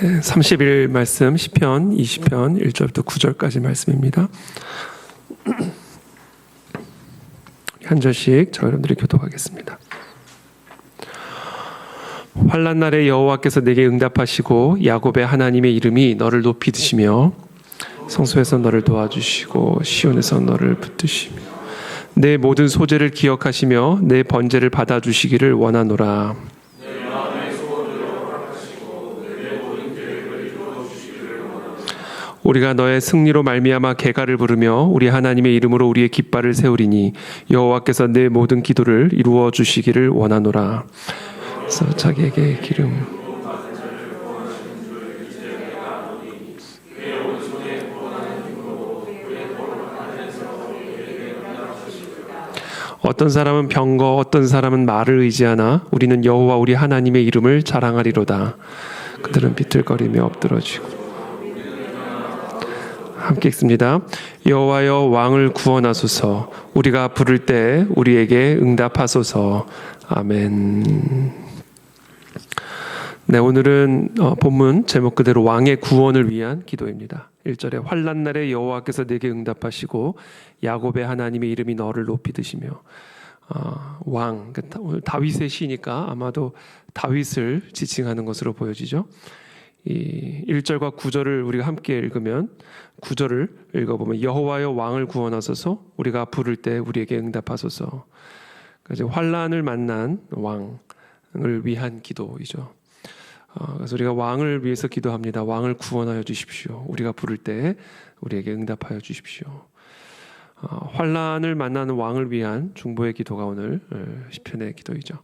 30일 말씀 시편 20편 1절부터 9절까지 말씀입니다. 한 절씩 저 여러분들이 교독하겠습니다. 환난 날에 여호와께서 내게 응답하시고 야곱의 하나님의 이름이 너를 높이 드시며 성소에서 너를 도와주시고 시온에서 너를 붙드시며 내 모든 소재를 기억하시며 내 번제를 받아주시기를 원하노라. 우리가 너의 승리로 말미암아 개가를 부르며 우리 하나님의 이름으로 우리의 깃발을 세우리니 여호와께서 내 모든 기도를 이루어 주시기를 원하노라. 그래서 자기에게 기름 어떤 사람은 병거 어떤 사람은 말을 의지하나 우리는 여호와 우리 하나님의 이름을 자랑하리로다. 그들은 비틀거리며 엎드러지고 함께 읽습니다. 여호와여 왕을 구원하소서. 우리가 부를 때 우리에게 응답하소서. 아멘. 네, 오늘은 본문 제목 그대로 왕의 구원을 위한 기도입니다. 1절에 환난 날에 여호와께서 내게 응답하시고 야곱의 하나님의 이름이 너를 높이 드시며 왕, 오늘 다윗의 시니까 아마도 다윗을 지칭하는 것으로 보여지죠. 이 1절과 9절을 우리가 함께 읽으면 9절을 읽어보면 여호와여 왕을 구원하소서. 우리가 부를 때 우리에게 응답하소서. 그러니까 환난을 만난 왕을 위한 기도이죠. 그래서 우리가 왕을 위해서 기도합니다. 왕을 구원하여 주십시오. 우리가 부를 때 우리에게 응답하여 주십시오. 환난을 만나는 왕을 위한 중보의 기도가 오늘 시편의 기도이죠.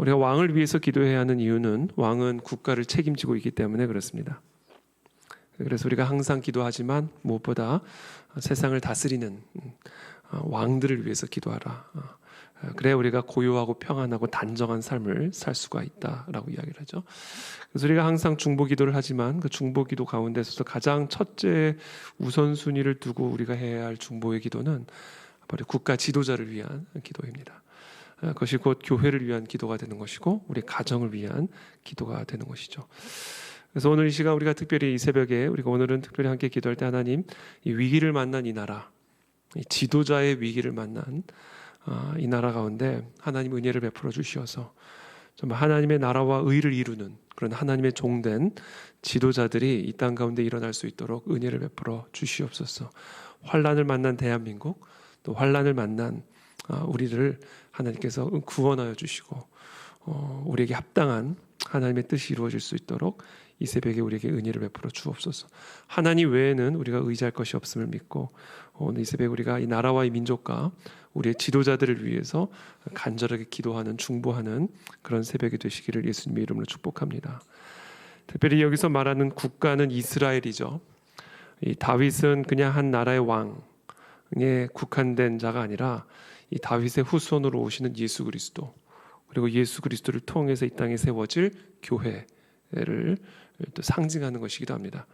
우리가 왕을 위해서 기도해야 하는 이유는 왕은 국가를 책임지고 있기 때문에 그렇습니다. 그래서 우리가 항상 기도하지만 무엇보다 세상을 다스리는 왕들을 위해서 기도하라. 그래 우리가 고요하고 평안하고 단정한 삶을 살 수가 있다라고 이야기를 하죠. 그래서 우리가 항상 중보 기도를 하지만 그 중보 기도 가운데서도 가장 첫째 우선순위를 두고 우리가 해야 할 중보의 기도는 바로 국가 지도자를 위한 기도입니다. 그것이 곧 교회를 위한 기도가 되는 것이고 우리 가정을 위한 기도가 되는 것이죠. 그래서 오늘 이 시간 우리가 특별히 이 새벽에 우리가 오늘은 특별히 함께 기도할 때 하나님 이 위기를 만난 이 나라, 이 지도자의 위기를 만난 이 나라 가운데 하나님 은혜를 베풀어 주시어서 정말 하나님의 나라와 의를 이루는 그런 하나님의 종된 지도자들이 이 땅 가운데 일어날 수 있도록 은혜를 베풀어 주시옵소서. 환난을 만난 대한민국 또 환난을 만난 우리를 하나님께서 구원하여 주시고 우리에게 합당한 하나님의 뜻이 이루어질 수 있도록 이 새벽에 우리에게 은혜를 베풀어 주옵소서. 하나님 외에는 우리가 의지할 것이 없음을 믿고 오늘 이 새벽에 우리가 이 나라와 이 민족과 우리의 지도자들을 위해서 간절하게 기도하는 중보하는 그런 새벽이 되시기를 예수님의 이름으로 축복합니다. 특별히 여기서 말하는 국가는 이스라엘이죠. 이 다윗은 그냥 한 나라의 왕에 국한된 자가 아니라 이 다윗의 후손으로 오시는 예수 그리스도 그리고 예수 그리스도를 통해서 이 땅에 세워질 교회를 또 상징하는 것이기도 합니다.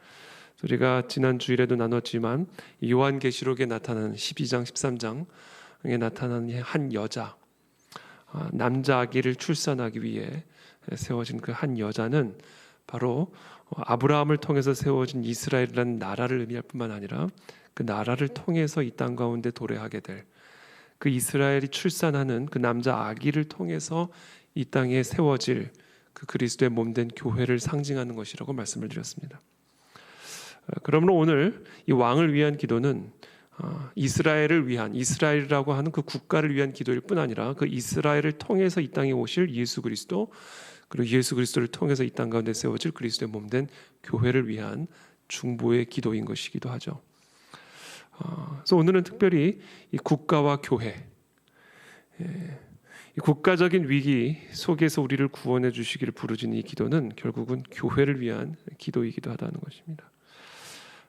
우리가 지난 주일에도 나눴지만 요한계시록에 나타나는 12장 13장에 나타나는 한 여자 남자 아기를 출산하기 위해 세워진 그 한 여자는 바로 아브라함을 통해서 세워진 이스라엘이라는 나라를 의미할 뿐만 아니라 그 나라를 통해서 이 땅 가운데 도래하게 될 그 이스라엘이 출산하는 그 남자 아기를 통해서 이 땅에 세워질 그 그리스도의 몸된 교회를 상징하는 것이라고 말씀을 드렸습니다. 그러므로 오늘 이 왕을 위한 기도는 이스라엘을 위한 이스라엘이라고 하는 그 국가를 위한 기도일 뿐 아니라 그 이스라엘을 통해서 이 땅에 오실 예수 그리스도 그리고 예수 그리스도를 통해서 이 땅 가운데 세워질 그리스도의 몸된 교회를 위한 중보의 기도인 것이기도 하죠. 그래서 오늘은 특별히 이 국가와 교회, 이 국가적인 위기 속에서 우리를 구원해 주시기를 부르짖는 이 기도는 결국은 교회를 위한 기도이기도 하다는 것입니다.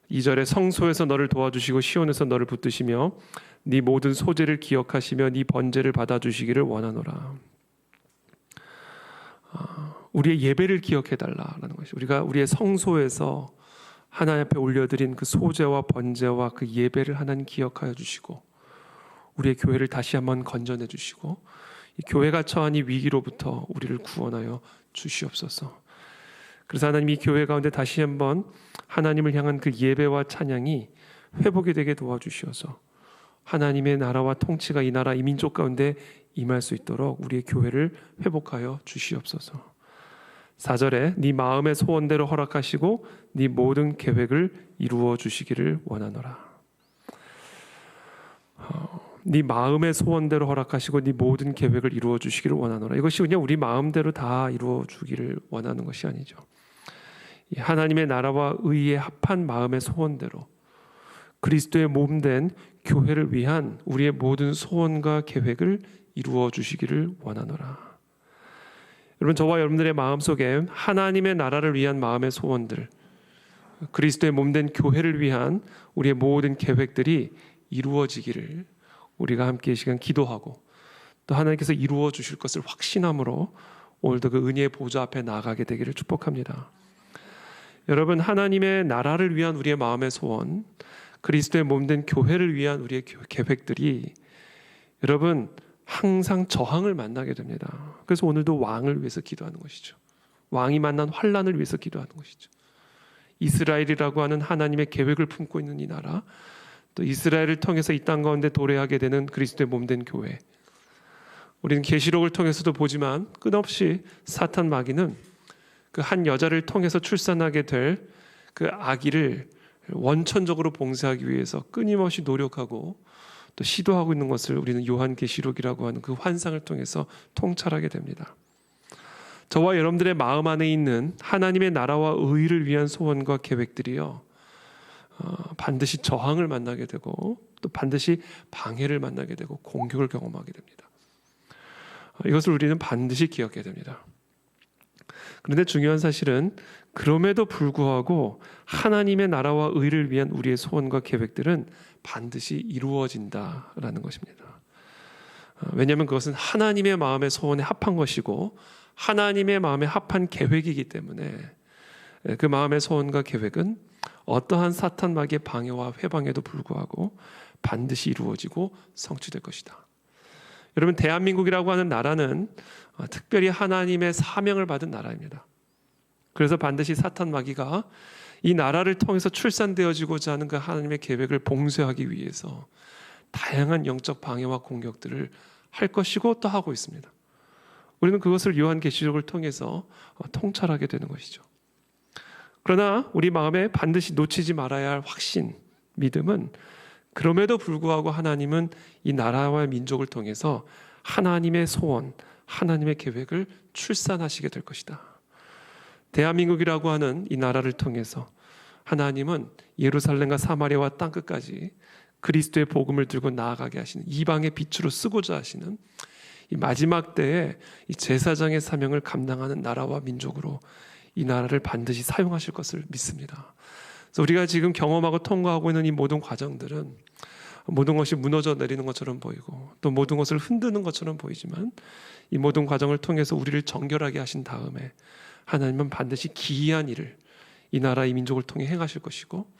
2절에 성소에서 너를 도와주시고 시온에서 너를 붙드시며 네 모든 소재를 기억하시며 네 번제를 받아주시기를 원하노라. 우리의 예배를 기억해달라는 것이 우리가 우리의 성소에서 하나님 앞에 올려드린 그 소제와 번제와 그 예배를 하나님 기억하여 주시고 우리의 교회를 다시 한번 건져내 주시고 이 교회가 처한 이 위기로부터 우리를 구원하여 주시옵소서. 그래서 하나님 이 교회 가운데 다시 한번 하나님을 향한 그 예배와 찬양이 회복이 되게 도와주시어서 하나님의 나라와 통치가 이 나라 이 민족 가운데 임할 수 있도록 우리의 교회를 회복하여 주시옵소서. 4절에 네 마음의 소원대로 허락하시고 네 모든 계획을 이루어 주시기를 원하노라. 네 마음의 소원대로 허락하시고 네 모든 계획을 이루어 주시기를 원하노라. 이것이 그냥 우리 마음대로 다 이루어 주기를 원하는 것이 아니죠. 하나님의 나라와 의에 합한 마음의 소원대로 그리스도의 몸된 교회를 위한 우리의 모든 소원과 계획을 이루어 주시기를 원하노라. 여러분, 저와 여러분들의 마음속에 하나님의 나라를 위한 마음의 소원들, 그리스도의 몸된 교회를 위한 우리의 모든 계획들이 이루어지기를 우리가 함께 이 시간 기도하고 또 하나님께서 이루어 주실 것을 확신함으로 오늘도 그 은혜의 보좌 앞에 나아가게 되기를 축복합니다. 여러분, 하나님의 나라를 위한 우리의 마음의 소원, 그리스도의 몸된 교회를 위한 우리의 계획들이 여러분 항상 저항을 만나게 됩니다. 그래서 오늘도 왕을 위해서 기도하는 것이죠. 왕이 만난 환난을 위해서 기도하는 것이죠. 이스라엘이라고 하는 하나님의 계획을 품고 있는 이 나라, 또 이스라엘을 통해서 이 땅 가운데 도래하게 되는 그리스도의 몸된 교회. 우리는 계시록을 통해서도 보지만 끝없이 사탄 마귀는 그 한 여자를 통해서 출산하게 될 그 아기를 원천적으로 봉쇄하기 위해서 끊임없이 노력하고 또 시도하고 있는 것을 우리는 요한계시록이라고 하는 그 환상을 통해서 통찰하게 됩니다. 저와 여러분들의 마음 안에 있는 하나님의 나라와 의를 위한 소원과 계획들이요, 반드시 저항을 만나게 되고 또 반드시 방해를 만나게 되고 공격을 경험하게 됩니다. 이것을 우리는 반드시 기억해야 됩니다. 그런데 중요한 사실은 그럼에도 불구하고 하나님의 나라와 의를 위한 우리의 소원과 계획들은 반드시 이루어진다라는 것입니다. 왜냐하면 그것은 하나님의 마음의 소원에 합한 것이고 하나님의 마음에 합한 계획이기 때문에 그 마음의 소원과 계획은 어떠한 사탄 마귀의 방해와 회방에도 불구하고 반드시 이루어지고 성취될 것이다. 여러분, 대한민국이라고 하는 나라는 특별히 하나님의 사명을 받은 나라입니다. 그래서 반드시 사탄 마귀가 이 나라를 통해서 출산되어지고자 하는 그 하나님의 계획을 봉쇄하기 위해서 다양한 영적 방해와 공격들을 할 것이고 또 하고 있습니다. 우리는 그것을 요한계시록을 통해서 통찰하게 되는 것이죠. 그러나 우리 마음에 반드시 놓치지 말아야 할 확신, 믿음은 그럼에도 불구하고 하나님은 이 나라와 민족을 통해서 하나님의 소원, 하나님의 계획을 출산하시게 될 것이다. 대한민국이라고 하는 이 나라를 통해서 하나님은 예루살렘과 사마리아와 땅끝까지 그리스도의 복음을 들고 나아가게 하시는 이방의 빛으로 쓰고자 하시는 이 마지막 때에 이 제사장의 사명을 감당하는 나라와 민족으로 이 나라를 반드시 사용하실 것을 믿습니다. 그래서 우리가 지금 경험하고 통과하고 있는 이 모든 과정들은 모든 것이 무너져 내리는 것처럼 보이고 또 모든 것을 흔드는 것처럼 보이지만 이 모든 과정을 통해서 우리를 정결하게 하신 다음에 하나님은 반드시 기이한 일을 이 나라 이 민족을 통해 행하실 것이고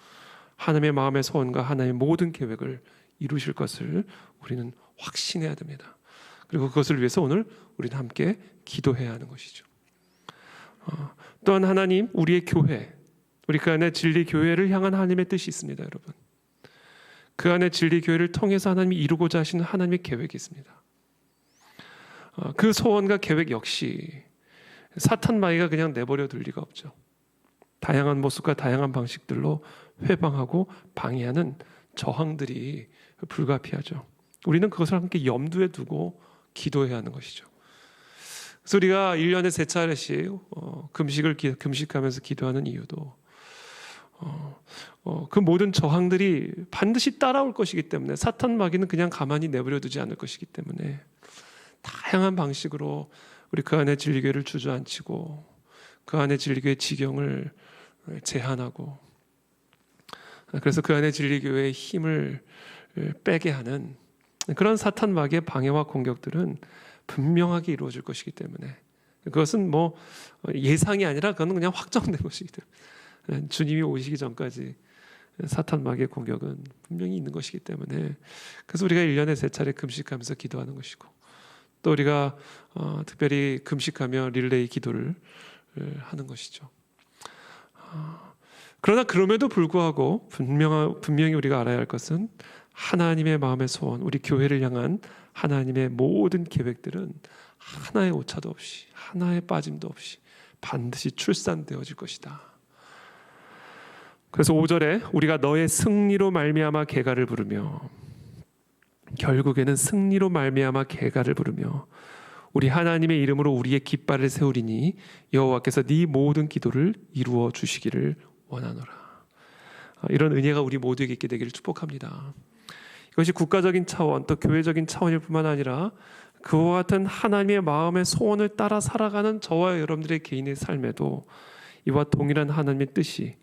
하나님의 마음의 소원과 하나님의 모든 계획을 이루실 것을 우리는 확신해야 됩니다. 그리고 그것을 위해서 오늘 우리는 함께 기도해야 하는 것이죠. 또한 하나님, 우리의 교회, 우리 그 안에 진리 교회를 향한 하나님의 뜻이 있습니다, 여러분. 그 안에 진리 교회를 통해서 하나님이 이루고자 하시는 하나님의 계획이 있습니다. 그 소원과 계획 역시 사탄 마귀가 그냥 내버려 둘 리가 없죠. 다양한 모습과 다양한 방식들로 회방하고 방해하는 저항들이 불가피하죠. 우리는 그것을 함께 염두에 두고 기도해야 하는 것이죠. 그래서 우리가 1년에 3차례씩 금식하면서 기도하는 이유도 그 모든 저항들이 반드시 따라올 것이기 때문에 사탄 마귀는 그냥 가만히 내버려 두지 않을 것이기 때문에 다양한 방식으로 우리 그 안에 진리교회를 주저앉히고 그 안에 진리교회의 지경을 제한하고 그래서 그 안에 진리교회의 힘을 빼게 하는 그런 사탄 마귀의 방해와 공격들은 분명하게 이루어질 것이기 때문에 그것은 뭐 예상이 아니라 그건 그냥 확정된 것이기 때문에 주님이 오시기 전까지 사탄 마귀의 공격은 분명히 있는 것이기 때문에 그래서 우리가 1년에 3차례 금식하면서 기도하는 것이고 또 우리가 특별히 금식하며 릴레이 기도를 하는 것이죠. 그러나 그럼에도 불구하고 분명히 우리가 알아야 할 것은 하나님의 마음의 소원, 우리 교회를 향한 하나님의 모든 계획들은 하나의 오차도 없이, 하나의 빠짐도 없이 반드시 출산되어질 것이다. 그래서 5절에 우리가 너의 승리로 말미암아 계가를 부르며, 결국에는 승리로 말미암아 계가를 부르며 우리 하나님의 이름으로 우리의 깃발을 세우리니 여호와께서 네 모든 기도를 이루어 주시기를 원하노라. 이런 은혜가 우리 모두에게 있게 되기를 축복합니다. 이것이 국가적인 차원 또 교회적인 차원일 뿐만 아니라 그와 같은 하나님의 마음의 소원을 따라 살아가는 저와 여러분들의 개인의 삶에도 이와 동일한 하나님의 뜻이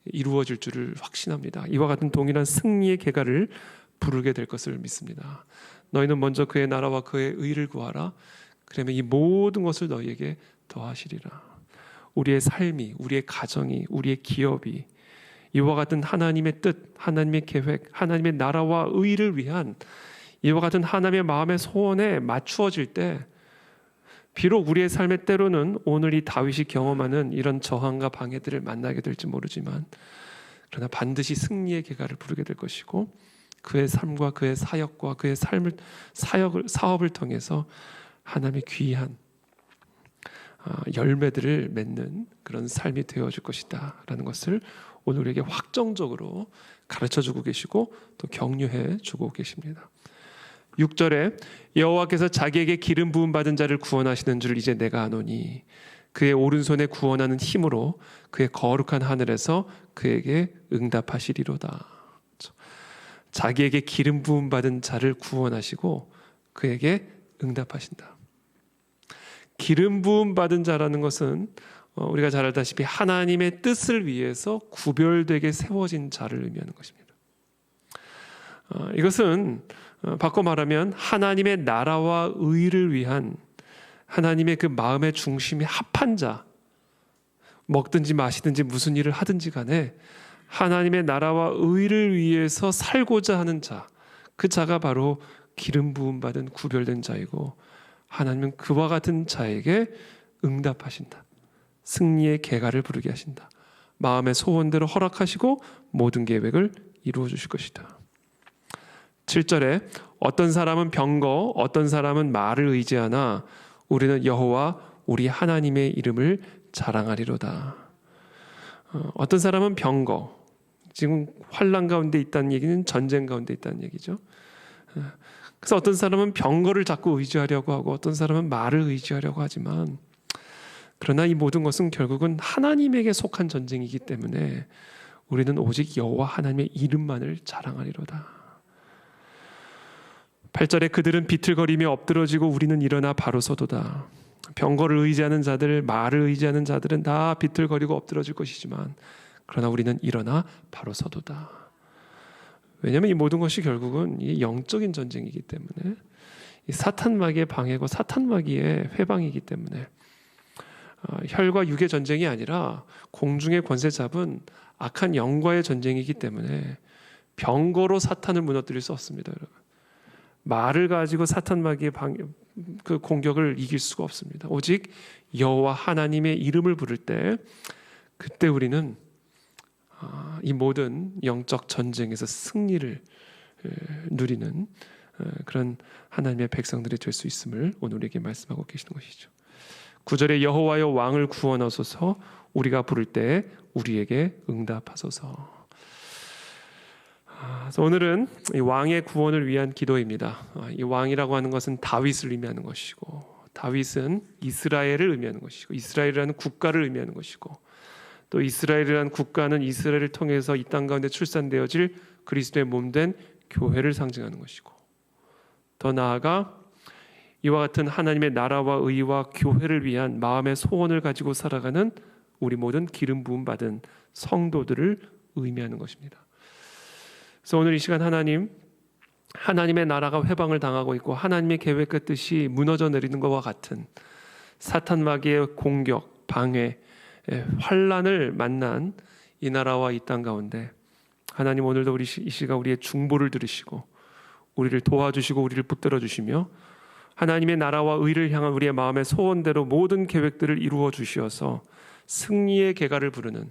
이루어질 줄을 확신합니다. 이와 같은 동일한 승리의 계가를 부르게 될 것을 믿습니다. 너희는 먼저 그의 나라와 그의 의를 구하라. 그러면 이 모든 것을 너희에게 더하시리라. 우리의 삶이, 우리의 가정이, 우리의 기업이 이와 같은 하나님의 뜻, 하나님의 계획, 하나님의 나라와 의를 위한 이와 같은 하나님의 마음의 소원에 맞추어질 때 비록 우리의 삶의 때로는 오늘 이 다윗이 경험하는 이런 저항과 방해들을 만나게 될지 모르지만 그러나 반드시 승리의 계가를 부르게 될 것이고 그의 삶과 그의 사역과 그의 사업을 통해서 하나님의 귀한 열매들을 맺는 그런 삶이 되어질 것이다 라는 것을 오늘 우리에게 확정적으로 가르쳐주고 계시고 또 격려해 주고 계십니다. 6절에 여호와께서 자기에게 기름 부음 받은 자를 구원하시는 줄 이제 내가 아노니 그의 오른손에 구원하는 힘으로 그의 거룩한 하늘에서 그에게 응답하시리로다. 자기에게 기름 부음 받은 자를 구원하시고 그에게 응답하신다. 기름 부음 받은 자라는 것은 우리가 잘 알다시피 하나님의 뜻을 위해서 구별되게 세워진 자를 의미하는 것입니다. 이것은 바꿔 말하면 하나님의 나라와 의를 위한 하나님의 그 마음의 중심이 합한 자, 먹든지 마시든지 무슨 일을 하든지 간에 하나님의 나라와 의를 위해서 살고자 하는 자, 그 자가 바로 기름 부음 받은 구별된 자이고 하나님은 그와 같은 자에게 응답하신다. 승리의 계가를 부르게 하신다. 마음의 소원대로 허락하시고 모든 계획을 이루어 주실 것이다. 7절에 어떤 사람은 병거, 어떤 사람은 말을 의지하나 우리는 여호와 우리 하나님의 이름을 자랑하리로다. 어떤 사람은 병거, 지금 환난 가운데 있다는 얘기는 전쟁 가운데 있다는 얘기죠. 그래서 어떤 사람은 병거를 자꾸 의지하려고 하고 어떤 사람은 말을 의지하려고 하지만 그러나 이 모든 것은 결국은 하나님에게 속한 전쟁이기 때문에 우리는 오직 여호와 하나님의 이름만을 자랑하리로다. 8절에 그들은 비틀거리며 엎드러지고 우리는 일어나 바로 서도다. 병거를 의지하는 자들, 말을 의지하는 자들은 다 비틀거리고 엎드러질 것이지만 그러나 우리는 일어나 바로 서도다. 왜냐하면 이 모든 것이 결국은 이 영적인 전쟁이기 때문에 이 사탄마귀의 방해고 사탄마귀의 회방이기 때문에 혈과 육의 전쟁이 아니라 공중의 권세 잡은 악한 영과의 전쟁이기 때문에 병거로 사탄을 무너뜨릴 수 없습니다. 여러분. 말을 가지고 사탄마귀의 그 공격을 이길 수가 없습니다. 오직 여호와 하나님의 이름을 부를 때 그때 우리는 이 모든 영적 전쟁에서 승리를 누리는 그런 하나님의 백성들이 될 수 있음을 오늘 우리에게 말씀하고 계시는 것이죠. 9절에 여호와여 왕을 구원하소서 우리가 부를 때 우리에게 응답하소서. 그래서 오늘은 이 왕의 구원을 위한 기도입니다. 이 왕이라고 하는 것은 다윗을 의미하는 것이고 다윗은 이스라엘을 의미하는 것이고 이스라엘이라는 국가를 의미하는 것이고 또 이스라엘이라는 국가는 이스라엘을 통해서 이 땅 가운데 출산되어질 그리스도의 몸된 교회를 상징하는 것이고 더 나아가 이와 같은 하나님의 나라와 의와 교회를 위한 마음의 소원을 가지고 살아가는 우리 모든 기름 부음 받은 성도들을 의미하는 것입니다. 그래서 오늘 이 시간 하나님의 나라가 회방을 당하고 있고 하나님의 계획과 뜻이 무너져 내리는 것과 같은 사탄 마귀의 공격, 방해, 환난을 만난 이 나라와 이 땅 가운데 하나님 오늘도 이 시간 우리의 중보를 들으시고 우리를 도와주시고 우리를 붙들어 주시며 하나님의 나라와 의를 향한 우리의 마음의 소원대로 모든 계획들을 이루어 주시어서 승리의 계가를 부르는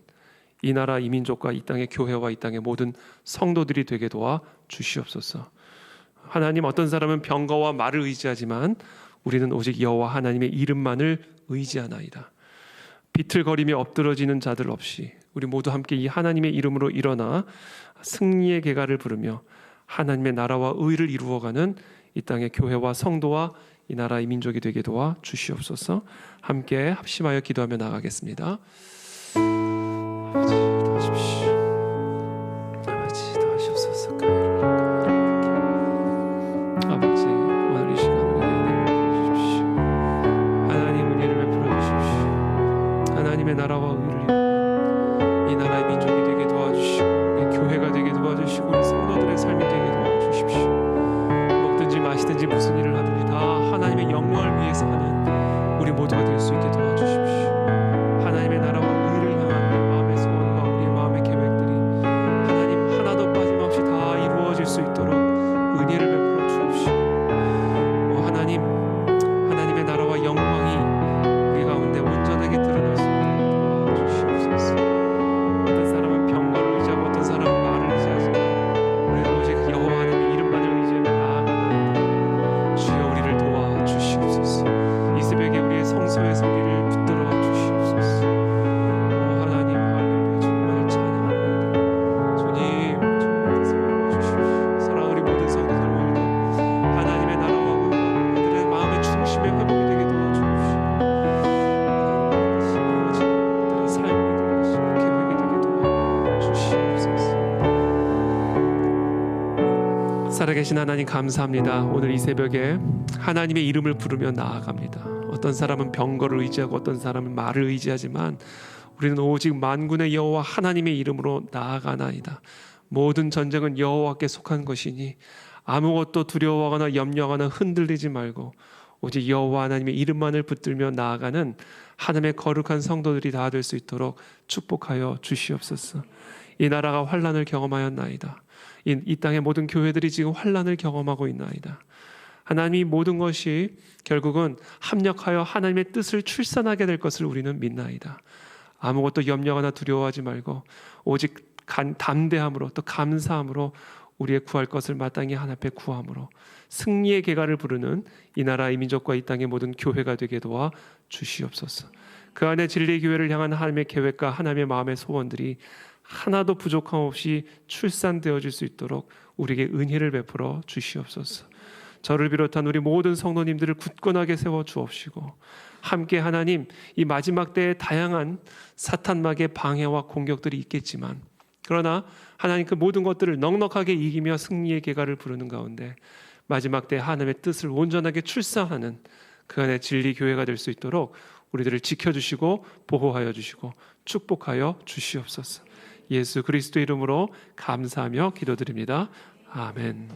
이 나라 이 민족과 이 땅의 교회와 이 땅의 모든 성도들이 되게 도와 주시옵소서. 하나님, 어떤 사람은 병거와 말을 의지하지만 우리는 오직 여호와 하나님의 이름만을 의지하나이다. 비틀거리며 엎드러지는 자들 없이 우리 모두 함께 이 하나님의 이름으로 일어나 승리의 계가를 부르며 하나님의 나라와 의를 이루어가는 이 땅의 교회와 성도와 이 나라 이 민족이 되게 도와 주시옵소서. 함께 합심하여 기도하며 나가겠습니다. 아버지 도와주십시오. 아버지 도와주옵소서. 아버지 오늘 이 시간 우리에게 주십시오. 하나님 은혜를 베풀어 주십시오. 하나님의 나라와 의를 이 나라의 민족이 되게 도와주시고 우리 교회가 되게 도와주시고 우리 성도들의 삶이 되게 도와주십시오. 먹든지 마시든지 무슨 일을 하든지 다 하나님의 영광을 위해서 하는 우리 모두가 될 수 있게 도와주십시오. 하나님의 나라와 의를 향한 우리 마음의 소원과 우리의 마음의 계획들이 하나님 하나도 빠짐없이 다 이루어질 수 있도록 은혜를 베풀어 주십시오. 하나님, 하나님의 나라와 영광이 우리 가운데 온전하게 드러날 수 있도록 도와주시옵소서. 어떤 사람은 병거를 의지하고 어떤 사람은 말을 의지하지만 우리는 오직 여호와 하나님의 이름만을 의지하며 나아가나이다. 주여 우리를 도와주시옵소서. 이 새벽에 우리의 성소에서 우리를 붙들어 주시옵소서. 하나님, 할렐루야. 주님만을 찬양합니다. 주님, 주님께서 주십시오. 사랑하는 우리 모든 성도들 오늘도 하나님의 나라와 의와 그들의 마음의 중심의 회복이 되게 도와주십시오. 그들의 삶이 되시고 계획이 되게 도와주시옵소서. 살아계신 하나님 감사합니다. 오늘 이 새벽에 하나님의 이름을 부르며 나아갑니다. 어떤 사람은 병거를 의지하고 어떤 사람은 말을 의지하지만 우리는 오직 만군의 여호와 하나님의 이름으로 나아가나이다. 모든 전쟁은 여호와께 속한 것이니 아무것도 두려워하거나 염려하거나 흔들리지 말고 오직 여호와 하나님의 이름만을 붙들며 나아가는 하나님의 거룩한 성도들이 다 될 수 있도록 축복하여 주시옵소서. 이 나라가 환난을 경험하였나이다. 이 땅의 모든 교회들이 지금 환난을 경험하고 있나이다. 하나님이 모든 것이 결국은 합력하여 하나님의 뜻을 출산하게 될 것을 우리는 믿나이다. 아무것도 염려하거나 두려워하지 말고 오직 담대함으로 또 감사함으로 우리의 구할 것을 마땅히 하나님 앞에 구함으로 승리의 계가를 부르는 이 나라 이 민족과 이 땅의 모든 교회가 되게 도와 주시옵소서. 그 안에 진리의 교회를 향한 하나님의 계획과 하나님의 마음의 소원들이 하나도 부족함 없이 출산되어질 수 있도록 우리에게 은혜를 베풀어 주시옵소서. 저를 비롯한 우리 모든 성도님들을 굳건하게 세워 주옵시고 함께 하나님, 이 마지막 때에 다양한 사탄막의 방해와 공격들이 있겠지만 그러나 하나님 그 모든 것들을 넉넉하게 이기며 승리의 계가를 부르는 가운데 마지막 때 하나님의 뜻을 온전하게 출산하는 그 안에 진리 교회가 될 수 있도록 우리들을 지켜주시고 보호하여 주시고 축복하여 주시옵소서. 예수 그리스도 이름으로 감사하며 기도드립니다. 아멘.